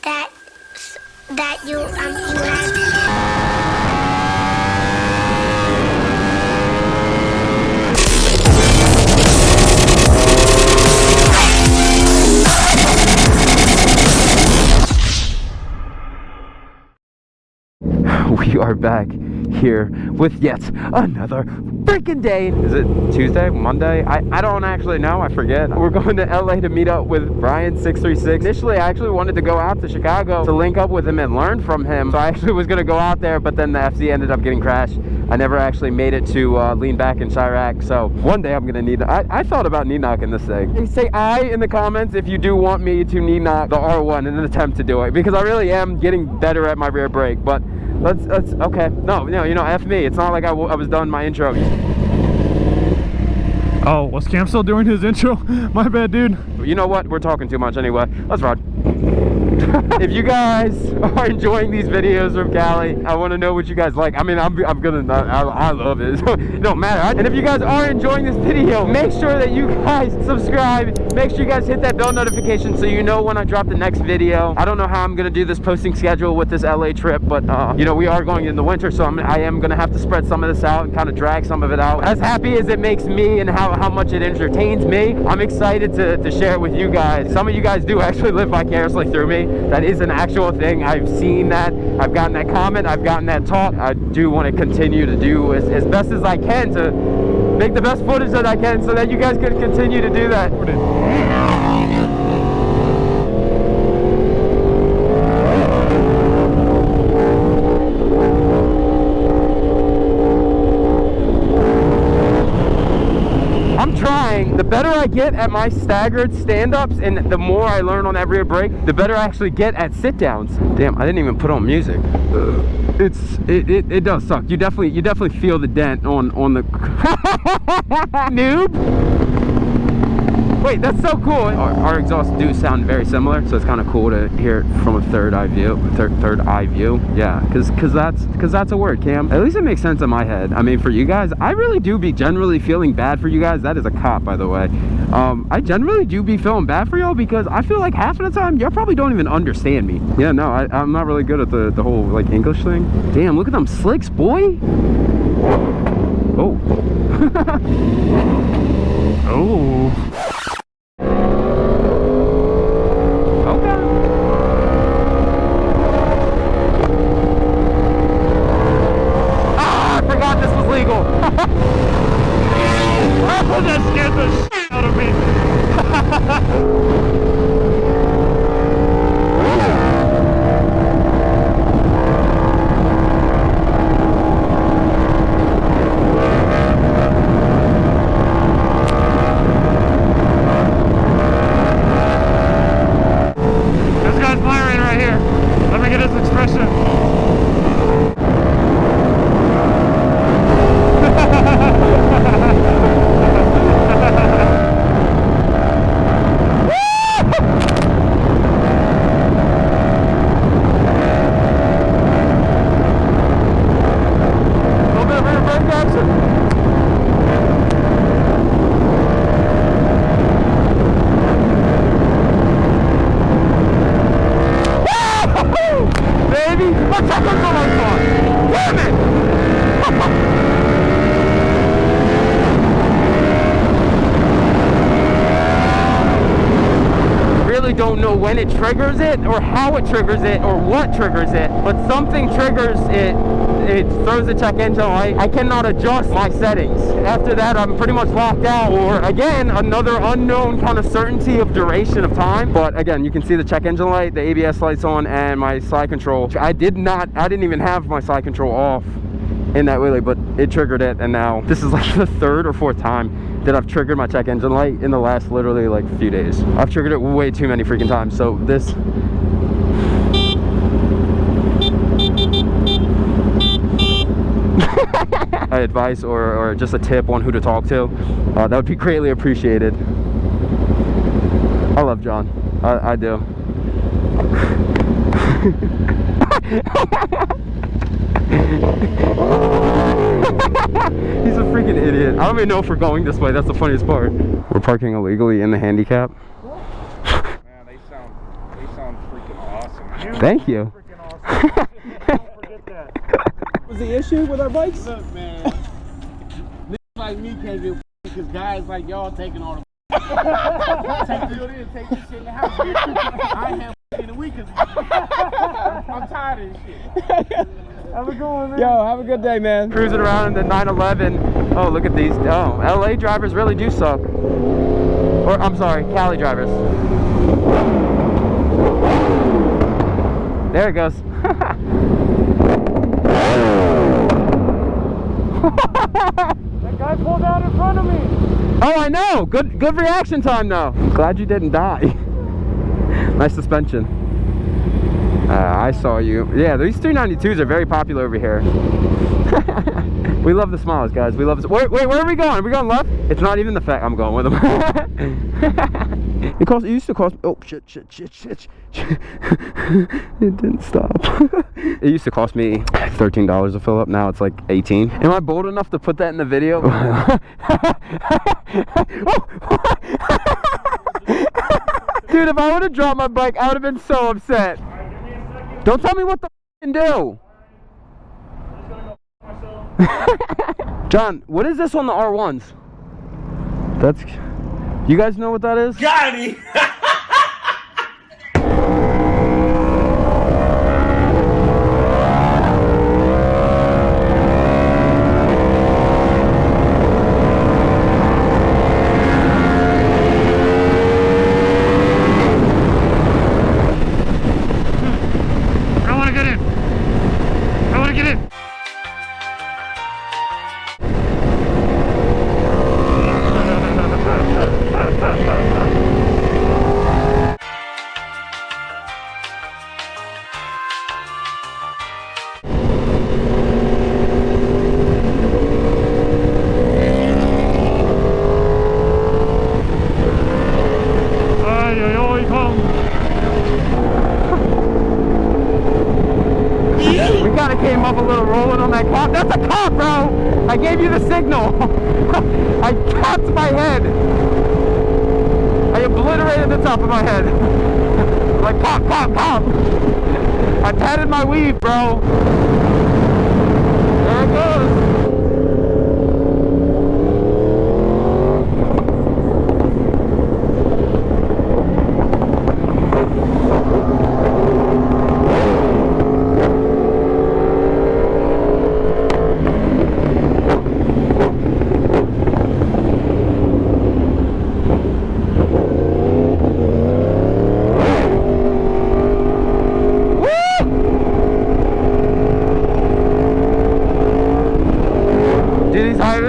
that you have. We are back here with yet another freaking day. Is it Tuesday, Monday? I don't actually know, I forget. We're going to LA to meet up with Brian636. Initially, I actually wanted to go out to Chicago to link up with him and learn from him. So I actually was going to go out there, but then the FC ended up getting crashed. I never actually made it to lean back in Chirac. So one day I'm going to need, I thought about knee knocking this thing. Say I in the comments if you do want me to knee knock the R1 in an attempt to do it, because I really am getting better at my rear brake. But let's okay. No, you know, F me. It's not like I was done my intro. Oh, was Cam still doing his intro? My bad, dude. You know what? We're talking too much anyway. Let's ride. If you guys are enjoying these videos from Cali, I want to know what you guys like. I mean, I love it. So it don't matter. And if you guys are enjoying this video, make sure that you guys subscribe. Make sure you guys hit that bell notification so you know when I drop the next video. I don't know how I'm going to do this posting schedule with this LA trip, but you know, we are going in the winter, so I am going to have to spread some of this out and kind of drag some of it out. As happy as it makes me and how much it entertains me, I'm excited to share it with you guys. Some of you guys do actually live vicariously through me. That is an actual thing. I've seen that. I've gotten that comment. I've gotten that talk. I do want to continue to do as best as I can to make the best footage that I can so that you guys can continue to do that. The better I get at my staggered stand-ups and the more I learn on that rear brake, the better I actually get at sit-downs. Damn, I didn't even put on music. It does suck. You definitely feel the dent on the noob. Wait, that's so cool. Our exhausts do sound very similar, so it's kind of cool to hear it from a third eye view. Third eye view, yeah, because that's a word, Cam. At least it makes sense in my head. I mean, for you guys, I really do be generally feeling bad for you guys. That is a cop, by the way. I generally do be feeling bad for y'all because I feel like half of the time y'all probably don't even understand me. Yeah, no, I'm not really good at the whole like English thing. Damn, look at them slicks, boy. Oh. Oh. Oh, that scared the shit out of me. This guy's firing right here. Let me get his expression. Don't know when it triggers it or how it triggers it or what triggers it, but something triggers it. It throws the check engine light. I cannot adjust my settings. After that, I'm pretty much locked out, or again, another unknown kind of certainty of duration of time. But again, you can see the check engine light, the ABS lights on, and my slide control. I didn't even have my slide control off in that wheelie, but it triggered it, and now this is like the third or fourth time that I've triggered my check engine light in the last literally like few days. I've triggered it way too many freaking times. So this advice or just a tip on who to talk to, that would be greatly appreciated. I love John. I do. He's a freaking idiot. I don't even know if we're going this way. That's the funniest part. We're parking illegally in the handicap. Man, they sound freaking awesome. Thank you. Freaking awesome. Don't forget that. Was the issue with our bikes? Look, man, niggas like me can't get because guys like y'all taking all the take this shit in the house. I ain't had in the week because I'm tired of this shit. Have a good one, man. Yo, have a good day, man. Cruising around in the 911. Oh, look at these. Oh, LA drivers really do suck. Or, I'm sorry, Cali drivers. There it goes. That guy pulled out in front of me. Oh, I know. Good reaction time, though. Glad you didn't die. Nice suspension. I saw you. Yeah, these 392s are very popular over here. We love the smiles, guys. We love. Wait, where are we going? Are we going left? It's not even the fact I'm going with them. It used to cost. Oh shit! It didn't stop. It used to cost me $13 to fill up. Now it's like 18. Am I bold enough to put that in the video? Dude, if I would have dropped my bike, I would have been so upset. Don't tell me what the f***ing do. John, what is this on the R1s? That's... You guys know what that is? Got it! Came up a little rolling on that cop. That's a cop, bro! I gave you the signal. I tapped my head. I obliterated the top of my head. Like, cop, cop, cop. I patted my weave, bro. There it goes.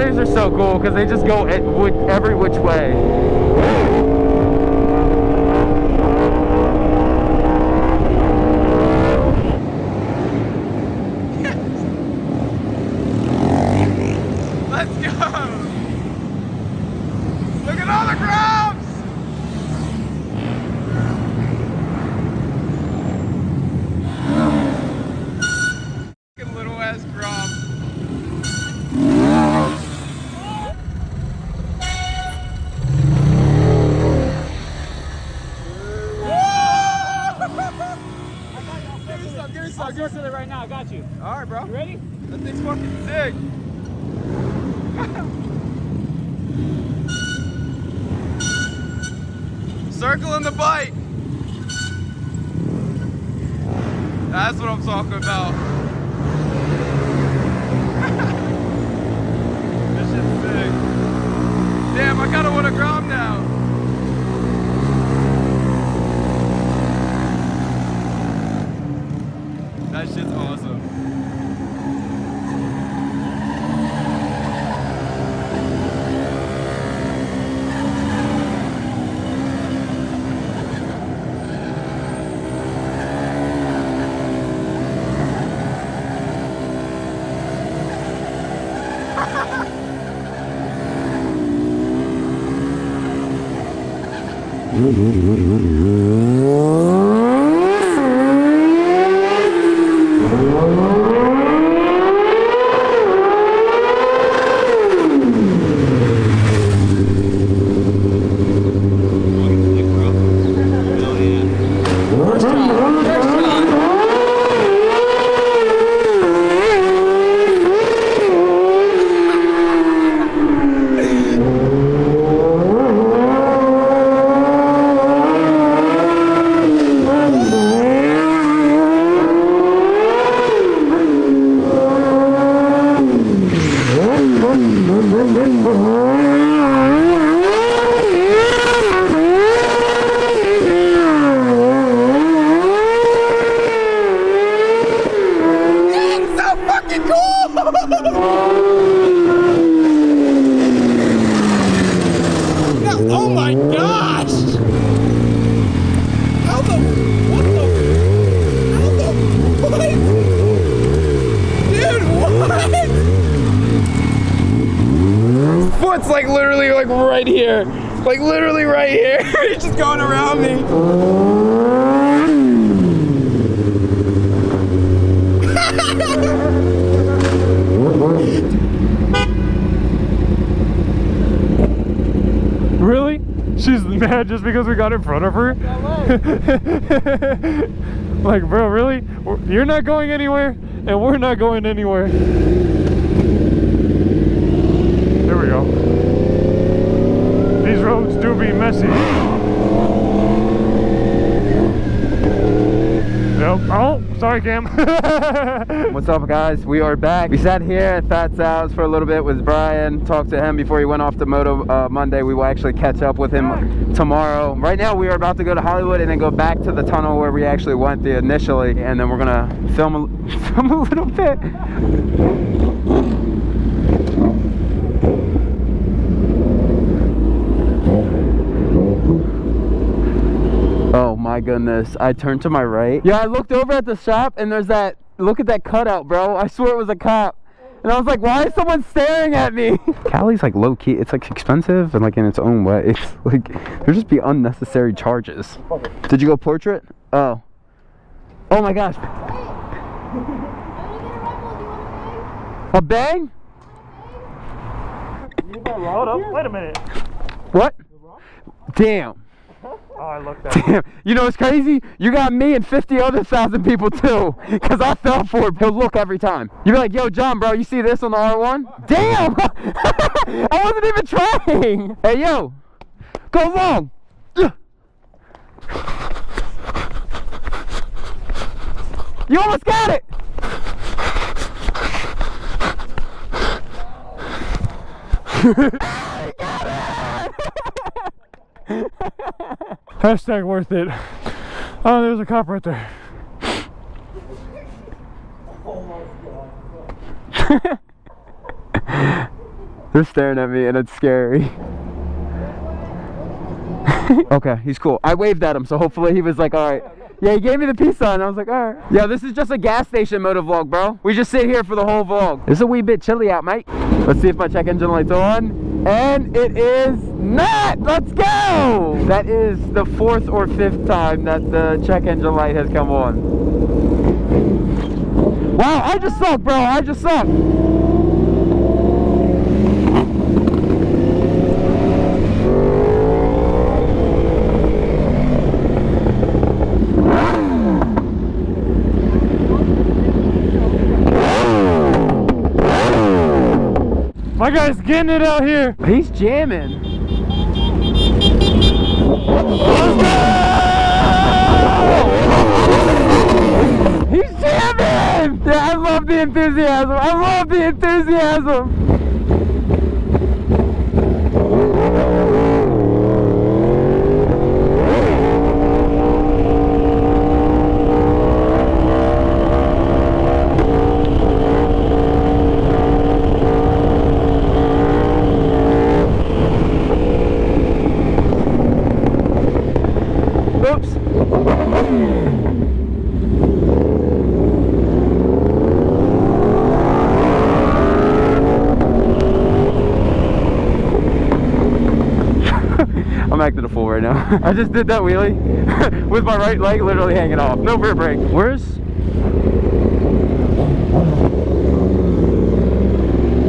Are so cool because they just go every which way. Let's go! Look at all the grubs! Fucking little ass grub. I'll source it right now. I got you. All right, bro. You ready? That thing's fucking sick. Circling the bike. That's what I'm talking about. This shit's sick. Damn, I kinda wanna grom now. That shit's awesome. Let's go. It's like literally like right here. Like literally right here. He's just going around me. Really? She's mad just because we got in front of her? Like, bro, really? You're not going anywhere, and we're not going anywhere. There we go. These roads do be messy. Yep. Oh, sorry, Cam. What's up, guys? We are back. We sat here at Fat's house for a little bit with Brian, talked to him before he went off to Moto Monday. We will actually catch up with him tomorrow. Right now, we are about to go to Hollywood and then go back to the tunnel where we actually went initially, and then we're gonna film a little bit. Oh my goodness, I turned to my right. Yeah, I looked over at the shop and there's that, look at that cutout, bro. I swear it was a cop. And I was like, why is someone staring at me? Cali's like low key, it's like expensive and like in its own way. It's like, there'll just be unnecessary charges. Did you go portrait? Oh. Oh my gosh. A bang? Hold up, wait a minute. What? Damn. Oh, I looked at Damn, you know what's crazy? You got me and 50 other thousand people too, because I fell for it. He'll look every time. You be like, yo, John, bro, you see this on the R1? Damn! I wasn't even trying! Hey, yo, go long! You almost got it! Hashtag worth it. Oh, there's a cop right there. They're staring at me and it's scary. Okay, he's cool. I waved at him, so hopefully he was like, alright. Yeah, he gave me the peace sign. I was like, alright. Yeah, this is just a gas station moto vlog, bro. We just sit here for the whole vlog. It's a wee bit chilly out, mate. Let's see if my check engine light's on. And it is not! Let's go! That is the 4th or 5th time that the check engine light has come on. Wow, I just suck, bro. I just suck. My guy's getting it out here. He's jamming. He's jamming! Yeah, I love the enthusiasm. I love the enthusiasm. Oops. I'm acting a fool right now. I just did that wheelie with my right leg literally hanging off. No rear brake.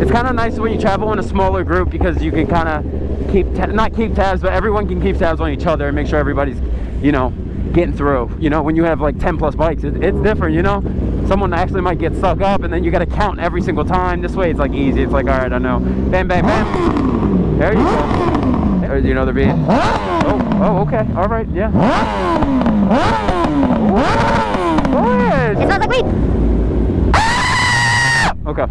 It's kind of nice when you travel in a smaller group because you can kind of not keep tabs, but everyone can keep tabs on each other and make sure everybody's, you know, getting through. You know, when you have like 10 plus bikes, it's different, you know. Someone actually might get stuck up and then you got to count every single time. This way it's like easy. It's like, all right, I know. Bam, bam, bam. There you go. You know, they're being, oh, okay, all right, yeah. Go ahead. It smells like weed. Okay.